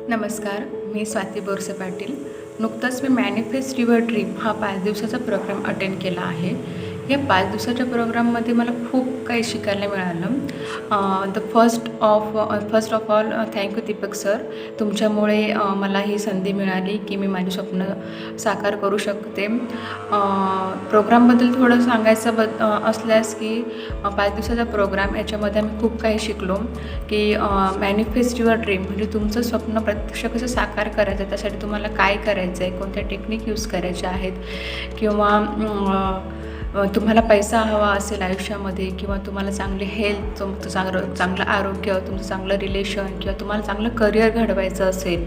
नमस्कार, मी स्वाती बोरसे पाटील. नुकताच मी manifest your dream हा 5 दिवसाचा प्रोग्राम अटेंड केला आहे. या 5 दिवसाच्या प्रोग्राममध्ये मला खूप काही शिकायला मिळालं. First of all thank you Deepak sir. तुमच्यामुळे मला ही संधी मिळाली की मी माझी स्वप्न साकार करू शकते. प्रोग्रामबद्दल थोडं सांगायचं असल्यास की 5 दिवसाचा प्रोग्राम याच्यामध्ये आम्ही खूप काही शिकलो की मॅनिफेस्ट युअर ड्रीम म्हणजे तुमचं स्वप्न प्रत्यक्ष कसं साकार करायचं आहे, त्यासाठी तुम्हाला काय करायचं आहे, कोणत्या टेक्निक यूज करायच्या आहेत किंवा तुम्हाला पैसा हवा असेल आयुष्यामध्ये किंवा तुम्हाला चांगली हेल्थ, तुमचं चांगलं आरोग्य, तुमचं चांगलं रिलेशन किंवा तुम्हाला चांगलं करिअर घडवायचं असेल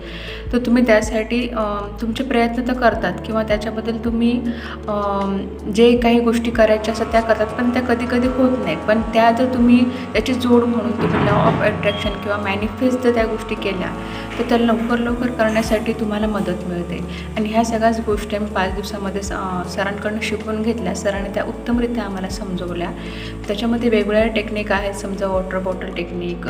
तर तुम्ही त्यासाठी तुमचे प्रयत्न तर करतात किंवा त्याच्याबद्दल तुम्ही जे काही गोष्टी करायच्या असतात त्या करतात, पण त्या कधी होत नाही. पण त्या जर तुम्ही त्याची जोड म्हणून तुम्ही लॉ ऑफ अट्रॅक्शन किंवा मॅनिफेस्ट जर त्या गोष्टी केल्या तर त्या लवकर करण्यासाठी तुम्हाला मदत मिळते. आणि ह्या सगळ्याच गोष्टी आम्ही 5 दिवसामध्ये सरांकडून शिकून घेतल्या. सरांनी त्या उत्तमरित्या आम्हाला समजवल्या. त्याच्यामध्ये वेगवेगळ्या टेक्निक आहेत. समजा water bottle technique,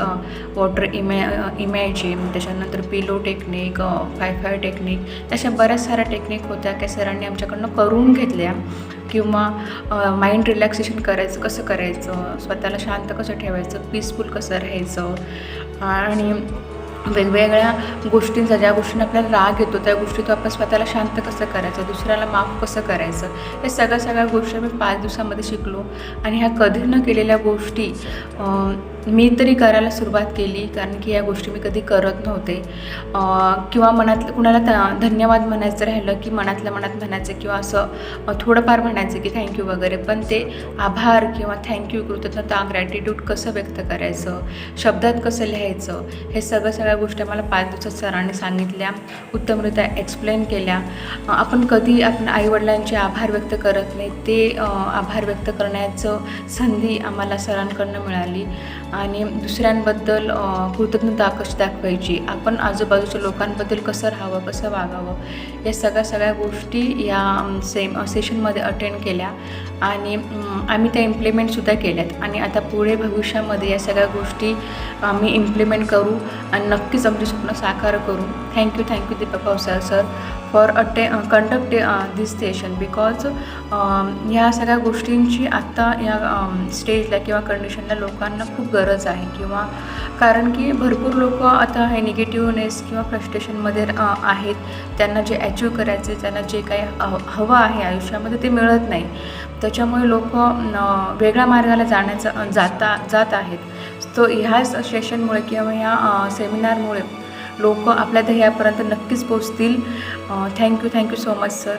water imagine, त्याच्यानंतर पिलो टेक्निक, 5 टेक्निक, अशा बऱ्याच साऱ्या टेक्निक होत्या त्या सरांनी आमच्याकडनं करून घेतल्या. किंवा माइंड रिलॅक्सेशन कसं करायचं, स्वतःला शांत कसं ठेवायचं, पीसफुल कसं राहायचं आणि वेगवेगळ्या गोष्टींचा, ज्या गोष्टींना आपल्याला राग येतो त्या गोष्टीतून आपण स्वतःला शांत कसं करायचं, दुसऱ्याला माफ कसं करायचं, हे सगळ्या गोष्टी मी 5 दिवसामध्ये शिकलो. आणि ह्या कधी न केलेल्या गोष्टी मी तरी करायला सुरुवात केली, कारण की या गोष्टी मी कधी करत नव्हते. किंवा मनातलं कुणाला धन्यवाद म्हणायचं राहिलं की मनातल्या मनात म्हणायचं किंवा असं थोडंफार म्हणायचं की थँक्यू वगैरे, पण ते आभार किंवा थँक्यू, कृतज्ञता, ग्रॅटिट्यूड कसं व्यक्त करायचं, शब्दात कसं लिहायचं, हे सगळ्या गोष्टी मला 5 दिवसात सरांनी सांगितल्या, उत्तमरित्या एक्सप्लेन केल्या. आपण आईवडिलांचे आभार व्यक्त करत नाही, ते आभार व्यक्त करण्याचं संधी आम्हाला सरांकडनं मिळाली. आणि दुसऱ्यांबद्दल कृतज्ञता कशी दाखवायची, आपण आजूबाजूच्या लोकांबद्दल कसं राहावं, कसं वागावं, या सगळ्या गोष्टी या सेशनमध्ये अटेंड केल्या आणि आम्ही त्या इम्प्लिमेंटसुद्धा केल्यात. आणि आता पुढे भविष्यामध्ये या सगळ्या गोष्टी आम्ही इम्प्लिमेंट करू आणि नक्कीच आमचे स्वप्न साकार करू. Thank you Deepak Pawsal sir for conduct this session, because ह्या सगळ्या गोष्टींची आत्ता या स्टेजला किंवा कंडिशनला लोकांना खूप गरज आहे. किंवा कारण की भरपूर लोक आता हे निगेटिव्हनेस किंवा फ्रस्ट्रेशनमध्ये आहेत. त्यांना जे अचीव करायचे, त्यांना जे काही हवं आहे आयुष्यामध्ये ते मिळत नाही. त्याच्यामुळे लोक वेगळ्या मार्गाला जात आहेत. तो ह्याच सेशनमुळे किंवा ह्या सेमिनारमुळे लोक आपल्या ध्येयापर्यंत नक्कीच पोचतील. Thank you so much sir.